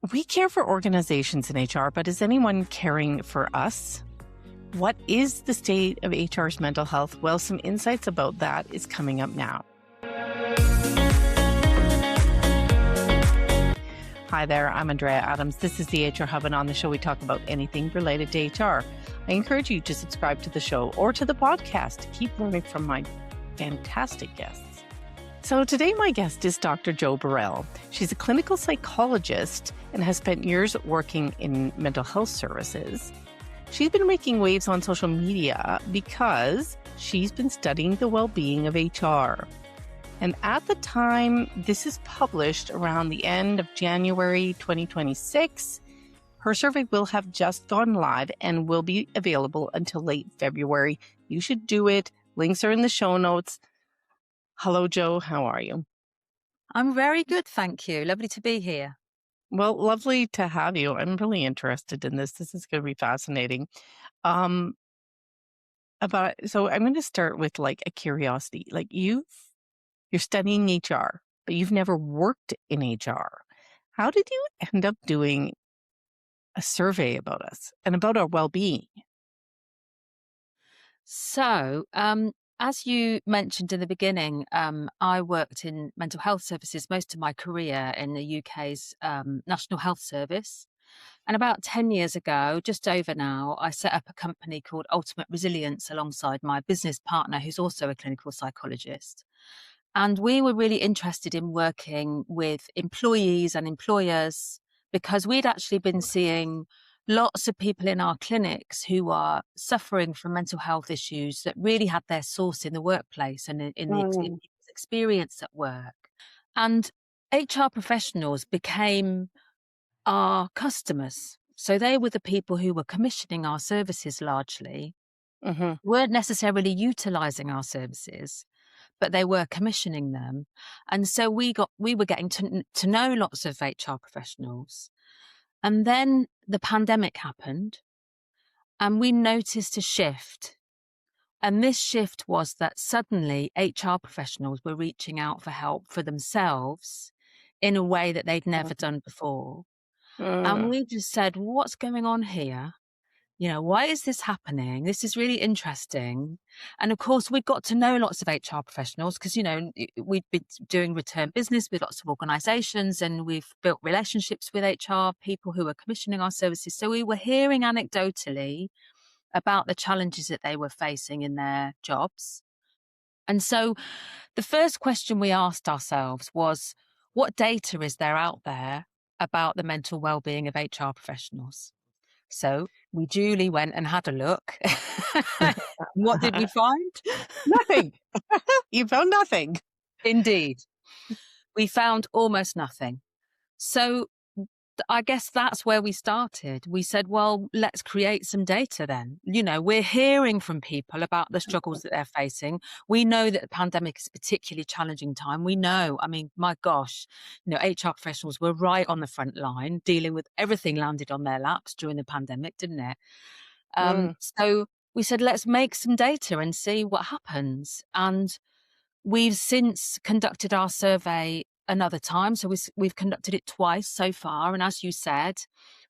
We care for organizations in HR, but is anyone caring for us? What is the state of HR's mental health? Well, some insights about that is coming up now. Hi there, I'm Andrea Adams. This is the HR Hub, and on the show we talk about anything related to HR. I encourage you to subscribe to the show or to the podcast to keep learning from my fantastic guests. So today my guest is Dr. Jo Burrell. She's a clinical psychologist and has spent years working in mental health services. She's been making waves on social media because she's been studying the well-being of HR. And at the time this is published, around the end of January 2026, her survey will have just gone live and will be available until late February. You should do it. Links are in the show notes. Hello, Jo. How are you? I'm very good, thank you. Lovely to be here. Well, lovely to have you. I'm really interested in this. This is going to be fascinating. So I'm going to start with like a curiosity. Like you're studying HR, but you've never worked in HR. How did you end up doing a survey about us and about our well-being? So, as you mentioned in the beginning, I worked in mental health services most of my career in the UK's National Health Service. And about 10 years ago, just over now, I set up a company called Ultimate Resilience alongside my business partner, who's also a clinical psychologist. And we were really interested in working with employees and employers because we'd actually been seeing lots of people in our clinics who are suffering from mental health issues that really had their source in the workplace and in the experience at work. And HR professionals became our customers. So they were the people who were commissioning our services largely, weren't necessarily utilizing our services, but they were commissioning them. And so we were getting to know lots of HR professionals. And then the pandemic happened and we noticed a shift. And this shift was that suddenly HR professionals were reaching out for help for themselves in a way that they'd never done before. And we just said, what's going on here? Why is this happening? This is really interesting. And of course, we got to know lots of HR professionals because, we'd been doing return business with lots of organizations and we've built relationships with HR people who were commissioning our services. So we were hearing anecdotally about the challenges that they were facing in their jobs. And so the first question we asked ourselves was, what data is there out there about the mental well-being of HR professionals? So we duly went and had a look. What did we find? Nothing. You found nothing. Indeed. We found almost nothing. So I guess that's where we started. We said, well, let's create some data then. We're hearing from people about the struggles that they're facing. We know that the pandemic is a particularly challenging time. We know, my gosh, HR professionals were right on the front line dealing with everything landed on their laps during the pandemic, didn't it? So we said, let's make some data and see what happens. And we've since conducted our survey another time. So we've conducted it twice so far. And as you said,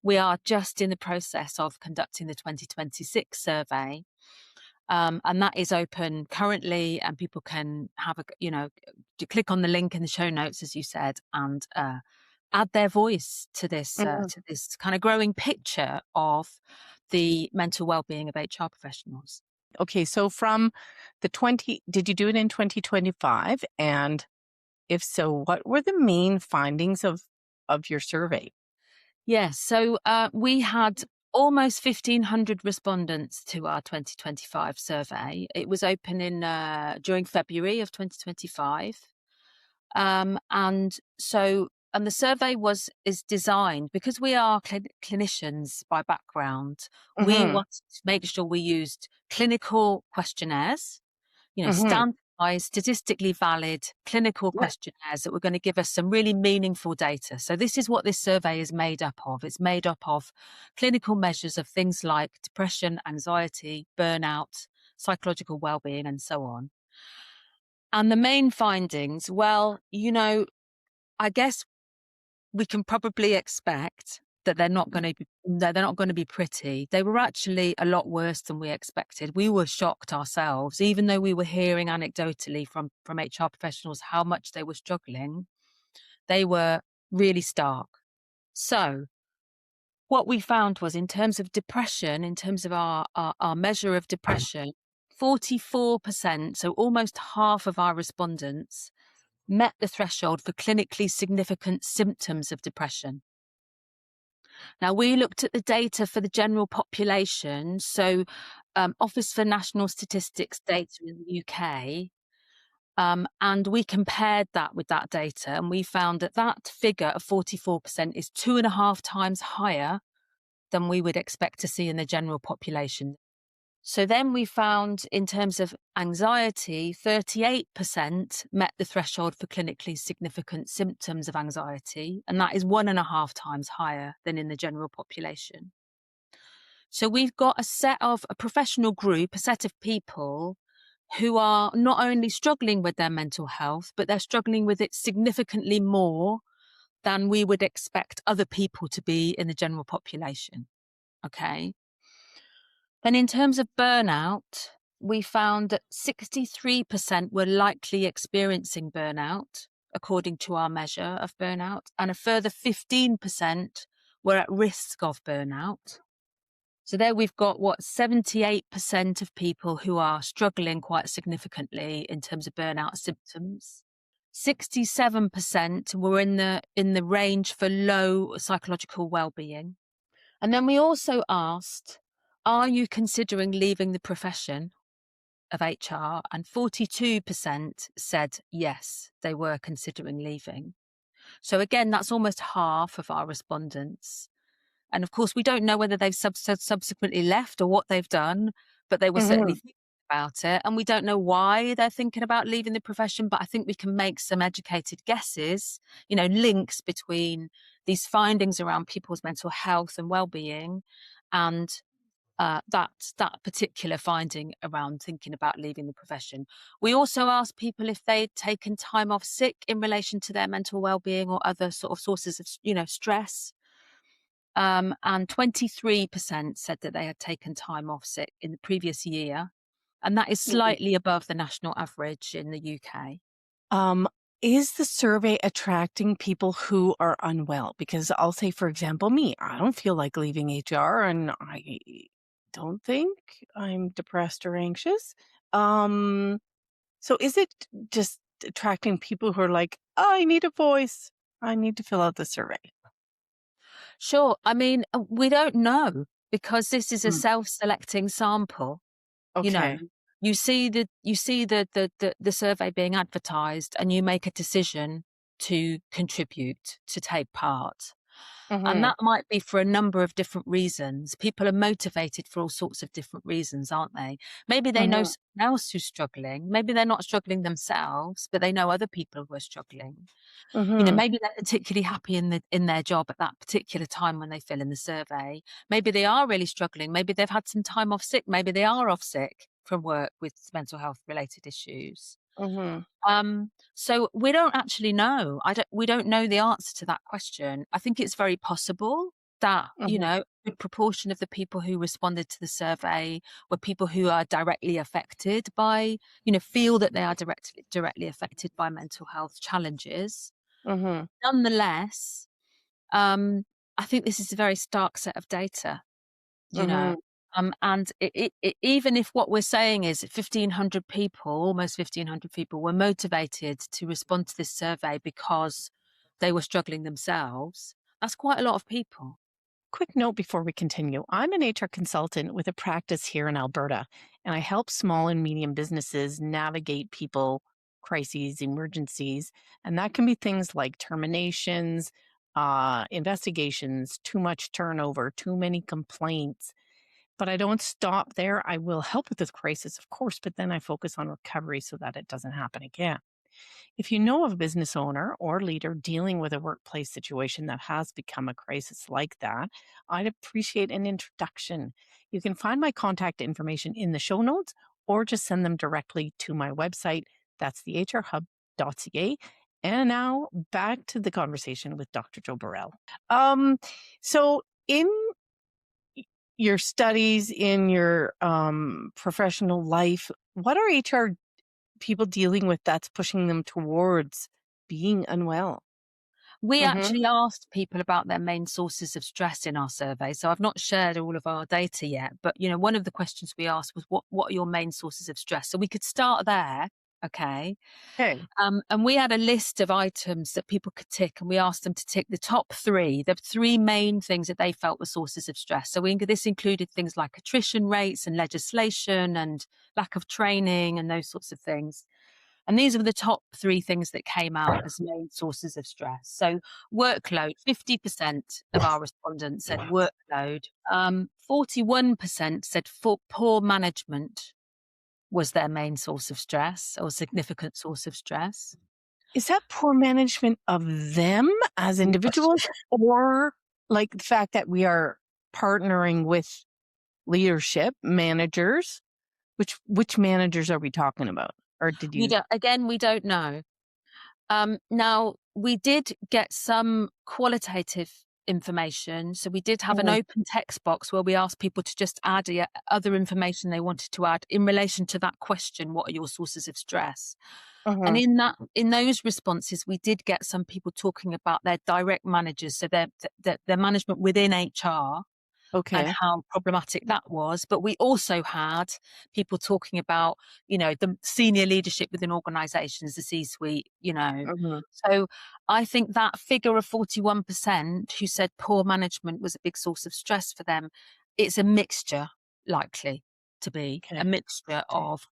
we are just in the process of conducting the 2026 survey. And that is open currently and people can have click on the link in the show notes, as you said, and add their voice to this kind of growing picture of the mental well-being of HR professionals. Okay. So from did you do it in 2025? And if so, what were the main findings of your survey? Yes. So we had almost 1,500 respondents to our 2025 survey. It was open during February of 2025. And the survey is designed because we are clinicians by background. We wanted to make sure we used clinical questionnaires, standardized, statistically valid clinical questionnaires that were going to give us some really meaningful data. So this is what this survey is made up of. It's made up of clinical measures of things like depression, anxiety, burnout, psychological well-being, and so on. And the main findings, well, I guess we can probably expect that they're not going to be pretty. They were actually a lot worse than we expected. We were shocked ourselves, even though we were hearing anecdotally from HR professionals how much they were struggling. They were really stark. So what we found was, in terms of depression, in terms of our measure of depression, 44%, so almost half of our respondents, met the threshold for clinically significant symptoms of depression. Now, we looked at the data for the general population, so Office for National Statistics data in the UK, and we compared that with that data, and we found that that figure of 44% is 2.5 times higher than we would expect to see in the general population. So then we found, in terms of anxiety, 38% met the threshold for clinically significant symptoms of anxiety, and that is 1.5 times higher than in the general population. So we've got a professional group, a set of people who are not only struggling with their mental health, but they're struggling with it significantly more than we would expect other people to be in the general population. Okay. Then in terms of burnout, we found that 63% were likely experiencing burnout, according to our measure of burnout, and a further 15% were at risk of burnout. So there we've got 78% of people who are struggling quite significantly in terms of burnout symptoms. 67% were in the range for low psychological well-being. And then we also asked, are you considering leaving the profession of HR? And 42% said yes, they were considering leaving. So again, that's almost half of our respondents. And of course, we don't know whether they've subsequently left or what they've done, but they were certainly thinking about it. And we don't know why they're thinking about leaving the profession, but I think we can make some educated guesses, links between these findings around people's mental health and well-being and that particular finding around thinking about leaving the profession. We also asked people if they'd taken time off sick in relation to their mental well-being or other sort of sources of, stress. And 23% said that they had taken time off sick in the previous year. And that is slightly above the national average in the UK. Is the survey attracting people who are unwell? Because I'll say, for example, me, I don't feel like leaving HR and I don't think I'm depressed or anxious. So is it just attracting people who are like, I need a voice, I need to fill out the survey? Sure. I mean, we don't know because this is a self-selecting sample. Okay. You see the survey being advertised and you make a decision to contribute, to take part. And that might be for a number of different reasons. People are motivated for all sorts of different reasons, aren't they? Maybe they know someone else who's struggling. Maybe they're not struggling themselves, but they know other people who are struggling. Maybe they're particularly happy in their job at that particular time when they fill in the survey. Maybe they are really struggling. Maybe they've had some time off sick. Maybe they are off sick from work with mental health related issues. So we don't actually know. We don't know the answer to that question. I think it's very possible that, a good proportion of the people who responded to the survey were people who are directly affected by, feel that they are directly affected by mental health challenges. Nonetheless, I think this is a very stark set of data, and even if what we're saying is 1,500 people, almost 1,500 people were motivated to respond to this survey because they were struggling themselves, that's quite a lot of people. Quick note before we continue. I'm an HR consultant with a practice here in Alberta, and I help small and medium businesses navigate people, crises, emergencies, and that can be things like terminations, investigations, too much turnover, too many complaints. But I don't stop there. I will help with this crisis, of course, but then I focus on recovery so that it doesn't happen again. If you know of a business owner or leader dealing with a workplace situation that has become a crisis like that, I'd appreciate an introduction. You can find my contact information in the show notes or just send them directly to my website. That's thehrhub.ca. And now back to the conversation with Dr. Joe Burrell. Um, so in your studies, in your professional life, what are HR people dealing with that's pushing them towards being unwell? We Mm-hmm. actually asked people about their main sources of stress in our survey. So I've not shared all of our data yet, but one of the questions we asked was what are your main sources of stress? So we could start there. Okay. Okay. And we had a list of items that people could tick, and we asked them to tick the top three, the three main things that they felt were sources of stress. So this included things like attrition rates and legislation and lack of training and those sorts of things. And these are the top three things that came out as main sources of stress. So workload, 50% of our respondents said workload. 41% said poor management was their main source of stress or significant source of stress. Is that poor management of them as individuals, or like the fact that we are partnering with leadership managers? Which managers are we talking about? Or did you? We don't know. Now, we did get some qualitative information. So we did have an Mhm, open text box where we asked people to just add other information they wanted to add in relation to that question, what are your sources of stress? And mhm. in those responses, we did get some people talking about their direct managers, so their management within HR, and Okay. how problematic that was. But we also had people talking about, the senior leadership within organizations, the C-suite. Mhm. So I think that figure of 41% who said poor management was a big source of stress for them, it's a mixture, likely to be a Okay. mixture Okay. of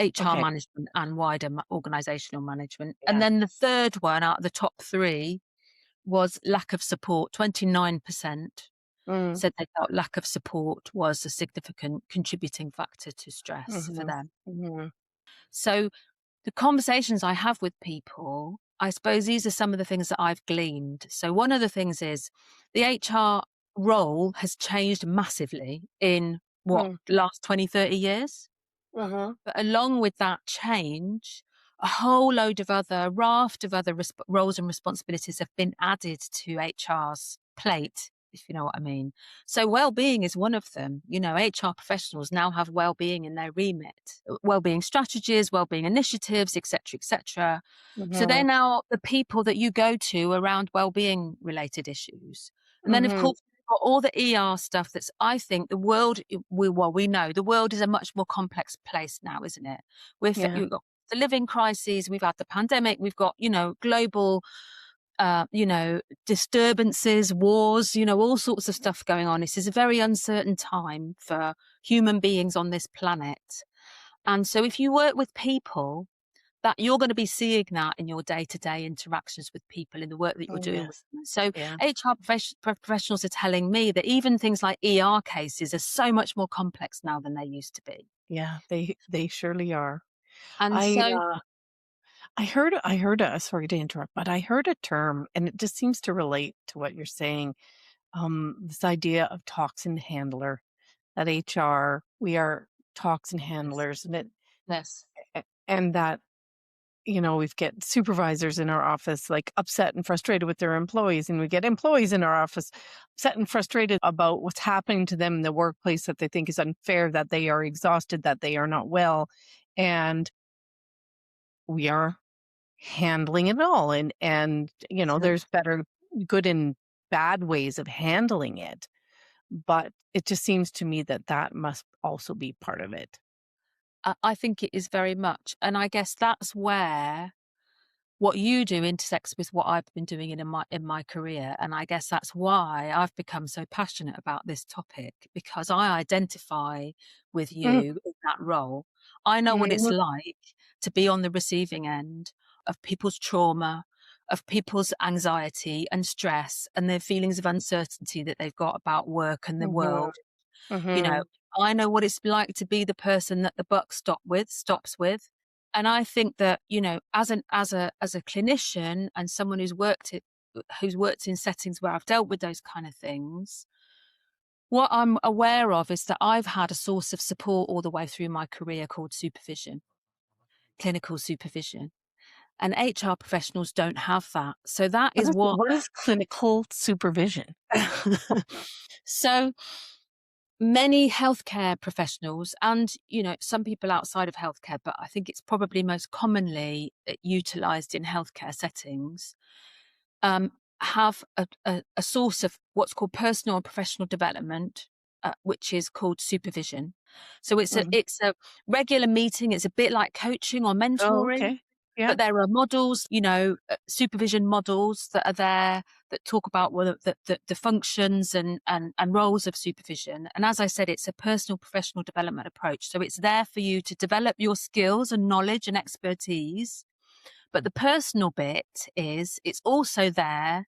HR Okay. management and wider organizational management. And Yeah. then the third one out of the top three was lack of support. 29% Mm, said they felt lack of support was a significant contributing factor to stress for mhm, them. mhm, So the conversations I have with people, I suppose these are some of the things that I've gleaned. So one of the things is the HR role has changed massively in mm, the last 20, 30 years. mhm. But along with that change, a whole load of other raft of other roles and responsibilities have been added to HR's plate, if you know what I mean. So well-being is one of them. HR professionals now have well-being in their remit, well-being strategies, well-being initiatives, etc., etc. So they're Mhm, now the people that you go to around well-being related issues. And then, of mhm. course, we've got all the ER stuff that's, I think the world, we know the world is a much more complex place now, isn't it? Yeah. We've got the living crises, we've had the pandemic, we've got, global, disturbances, wars, all sorts of stuff going on. This is a very uncertain time for human beings on this planet. And so if you work with people, that you're going to be seeing that in your day-to-day interactions with people in the work that you're Oh, doing with yes. them. So Yeah. HR professionals are telling me that even things like ER cases are so much more complex now than they used to be. Yeah. They surely are. And I so, I heard sorry to interrupt, but I heard a term, and it just seems to relate to what you're saying. This idea of toxin handler. At HR, we are toxin yes, handlers, and yes, and that we've get supervisors in our office like upset and frustrated with their employees, and we get employees in our office upset and frustrated about what's happening to them in the workplace that they think is unfair, that they are exhausted, that they are not well, and we are handling it all. And so there's better, good and bad ways of handling it, but it just seems to me that that must also be part of it. I think it is very much. And I guess that's where what you do intersects with what I've been doing in my career. And I guess that's why I've become so passionate about this topic, because I identify with Mm, you in that role. I know what it's mhm, like to be on the receiving end of people's trauma, of people's anxiety and stress and their feelings of uncertainty that they've got about work and the mhm, world. You know, mhm. I know what it's like to be the person that the buck stops with. And I think that, as a clinician and someone who's worked in settings where I've dealt with those kind of things, what I'm aware of is that I've had a source of support all the way through my career called supervision, clinical supervision. And HR professionals don't have that. So that is what. What is clinical supervision? So many healthcare professionals and, some people outside of healthcare, but I think it's probably most commonly utilized in healthcare settings, um, have a source of what's called personal and professional development, which is called supervision. So Mhm. it's a regular meeting. It's a bit like coaching or Oh, mentoring, okay. Yeah. but there are models, supervision models that are there that talk about the functions and roles of supervision. And as I said, it's a personal professional development approach. So it's there for you to develop your skills and knowledge and expertise. But the personal bit is it's also there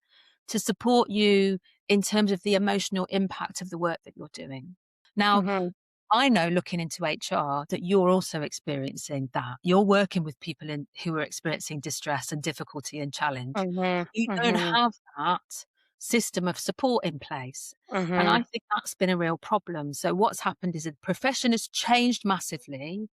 to support you in terms of the emotional impact of the work that you're doing. Now, Mhm. I know looking into HR that you're also experiencing that. You're working with people who are experiencing distress and difficulty and challenge. Mhm. You don't Mhm. have that system of support in place. And I Mhm. think that's been a real problem. So what's happened is the profession has changed massively,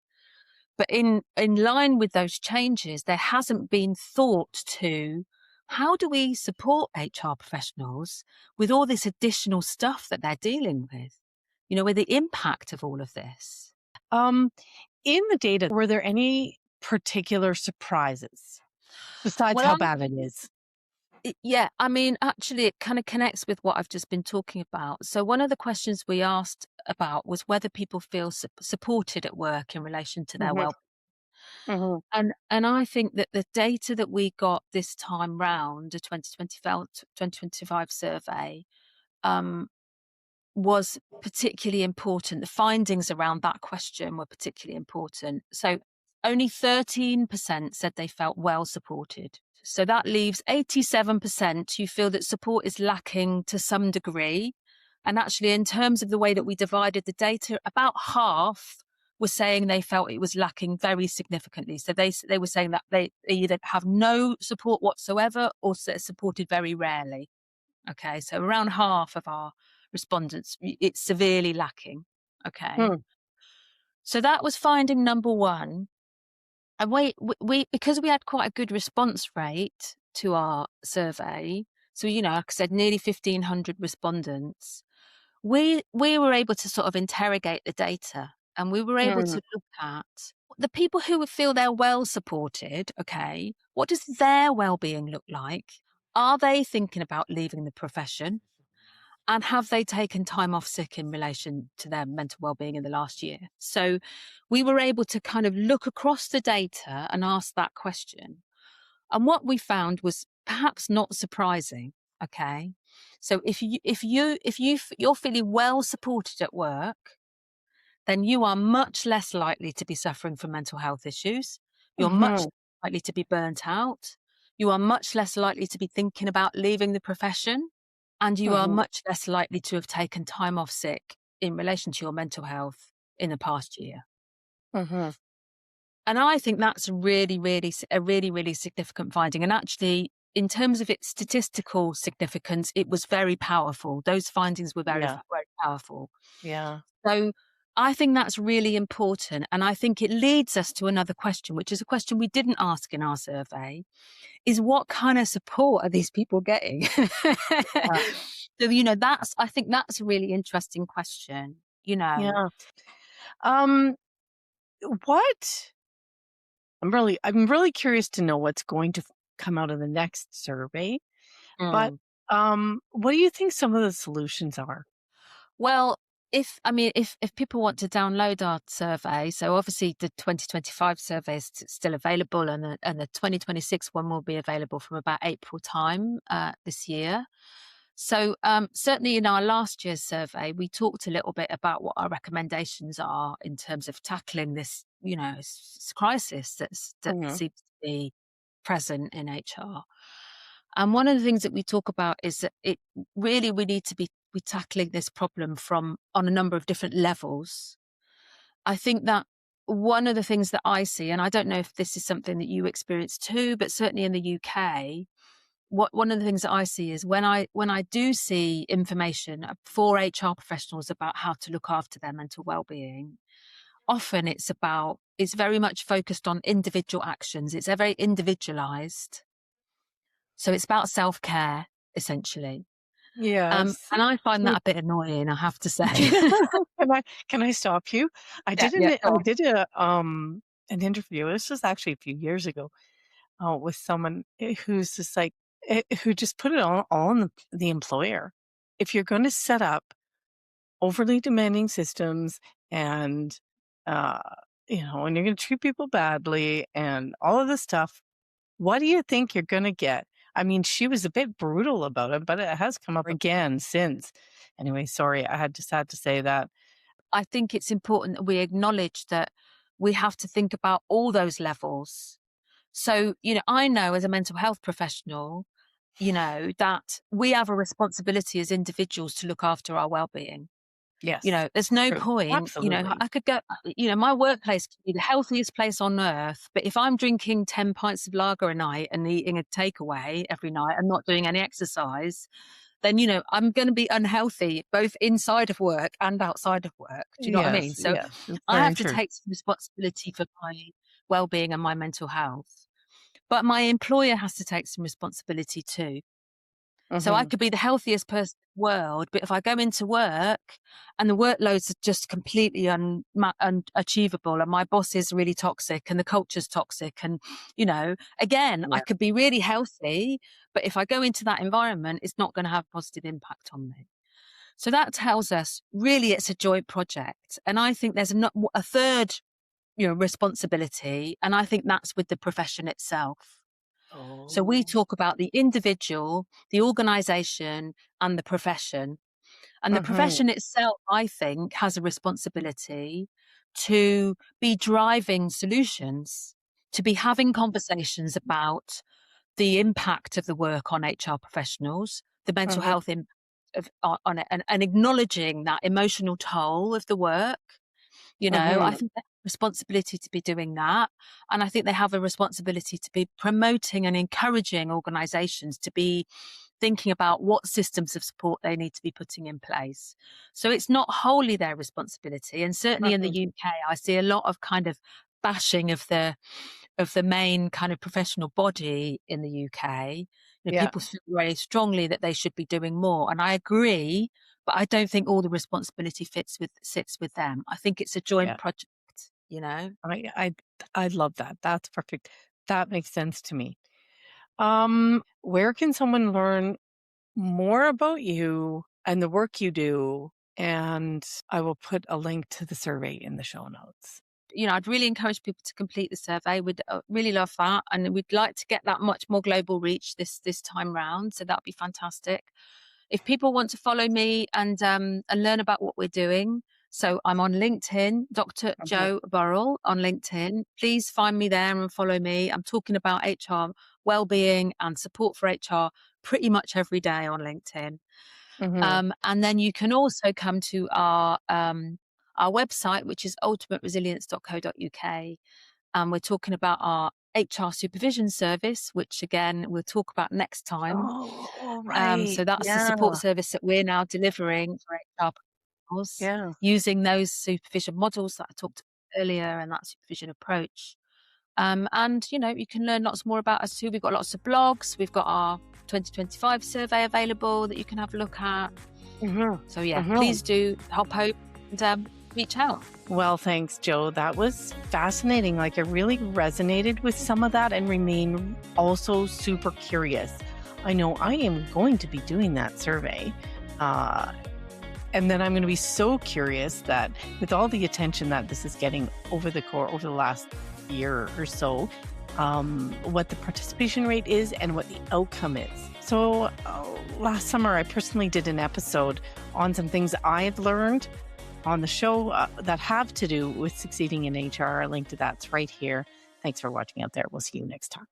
but in line with those changes, there hasn't been thought to how do we support HR professionals with all this additional stuff that they're dealing with the impact of all of this. Um, in the data, were there any particular surprises besides Well, how bad it is? yeah, I mean, actually, it kind of connects with what I've just been talking about. So, one of the questions we asked about was whether people feel supported at work in relation to their Mhm. well. Mhm. And I think that the data that we got this time round, the 2025 survey, um, was particularly important. The findings around that question were particularly important. So only 13% said they felt well supported. So that leaves 87% who feel that support is lacking to some degree. And actually, in terms of the way that we divided the data, about half were saying they felt it was lacking very significantly. So they were saying that they either have no support whatsoever or supported very rarely. Okay, so around half of our respondents, it's severely lacking. Okay, Hmm. so that was finding number one. And we because we had quite a good response rate to our survey, so like I said, nearly 1,500 respondents. We were able to sort of interrogate the data, and we were able Hmm. to look at the people who feel they're well supported. Okay, what does their well-being look like? Are they thinking about leaving the profession? And have they taken time off sick in relation to their mental well-being in the last year? So we were able to kind of look across the data and ask that question. And what we found was perhaps not surprising. Okay. So you're feeling well supported at work, then you are much less likely to be suffering from mental health issues. You're much Mhm. less likely to be burnt out. You are much less likely to be thinking about leaving the profession. And you are Mhm. much less likely to have taken time off sick in relation to your mental health in the past year. Mhm. And I think that's a really, really significant finding. And actually, in terms of its statistical significance, it was very powerful. Those findings were very, Yeah. very powerful. Yeah. So I think that's really important. And I think it leads us to another question, which is a question we didn't ask in our survey, is what kind of support are these people getting? Yeah. So, I think that's a really interesting question. Yeah. Um, what I'm really curious to know what's going to come out of the next survey, but Mm. what do you think some of the solutions are? Well, if people want to download our survey, so obviously the 2025 survey is still available, and the 2026 one will be available from about April time this year. So certainly in our last year's survey, we talked a little bit about what our recommendations are in terms of tackling this, crisis that Mhm. seems to be present in HR. And one of the things that we talk about is that we need to be tackling this problem from on a number of different levels. I think that one of the things that I see, and I don't know if this is something that you experience too, but certainly in the UK, one of the things that I see is when I do see information for HR professionals about how to look after their mental well-being, often it's very much focused on individual actions. It's very individualized. So it's about self-care, essentially. And Yes. I find that a bit annoying, I have to say. Can I stop you? I Yeah, did yeah, go on. an interview. This was actually a few years ago, with someone who's just like who just put it all on the employer. If you're going to set up overly demanding systems and uh, and you're going to treat people badly and all of this stuff, what do you think you're going to get? I mean, she was a bit brutal about it, but it has come up again since. Anyway, sorry, I had to say that. I think it's important that we acknowledge that we have to think about all those levels. So, I know as a mental health professional, that we have a responsibility as individuals to look after our well-being. Yes, There's no true. point, Absolutely. I could go, my workplace could be the healthiest place on earth, but if I'm drinking 10 pints of lager a night and eating a takeaway every night and not doing any exercise, then, I'm going to be unhealthy both inside of work and outside of work. Do you know what I mean? Yes, So yes, it's I very have to true. take some responsibility for my well-being and my mental health, but my employer has to take some responsibility too. So I Hmm. could be the healthiest person in the world, but if I go into work and the workloads are just completely unachievable and my boss is really toxic and the culture's toxic and, again, I Yeah. could be really healthy, but if I go into that environment, it's not going to have a positive impact on me. So that tells us really it's a joint project. And I think there's a third, responsibility. And I think that's with the profession itself. So we Oh. talk about the individual, the organization, and the profession. And the Hmm. profession itself, I think, has a responsibility to be driving solutions, to be having conversations about the impact of the work on HR professionals, the mental Hmm. health impact on it, and acknowledging that emotional toll of the work. I Hmm. think they have a responsibility to be doing that. And I think they have a responsibility to be promoting and encouraging organizations to be thinking about what systems of support they need to be putting in place. So it's not wholly their responsibility. And certainly in the Hmm. UK, I see a lot of kind of bashing of the main kind of professional body in the UK. Yeah. People feel very strongly that they should be doing more. And I agree, but I don't think all the responsibility sits with them. I think it's a joint Yeah. project. I I I love that. That's perfect. That makes sense to me. Where can someone learn more about you and the work you do? And I will put a link to the survey in the show notes. I'd really encourage people to complete the survey. We'd really love that, and we'd like to get that much more global reach this time round. So that'd be fantastic. If people want to follow me and learn about what we're doing, so I'm on LinkedIn, Dr. Mhm. Joe Burrell on LinkedIn. Please find me there and follow me. I'm talking about HR wellbeing and support for HR pretty much every day on LinkedIn. Mhm. And then you can also come to our website, which is ultimateresilience.co.uk. And we're talking about our HR supervision service, which again, we'll talk about next time. Oh, So right. that's the Yeah. support service that we're now delivering for HR professionals Yeah. using those supervision models that I talked about earlier and that supervision approach. And, you can learn lots more about us too. We've got lots of blogs. We've got our 2025 survey available that you can have a look at. Mhm. So yeah, Mhm. please do hop over and reach out. Well, thanks, Joe. That was fascinating. Like, I really resonated with some of that and remain also super curious. I know I am going to be doing that survey. Uh, and then I'm going to be so curious that with all the attention that this is getting over the last year or so, what the participation rate is and what the outcome is. So last summer, I personally did an episode on some things I've learned on the show that have to do with succeeding in HR. A link to that's right here. Thanks for watching out there. We'll see you next time.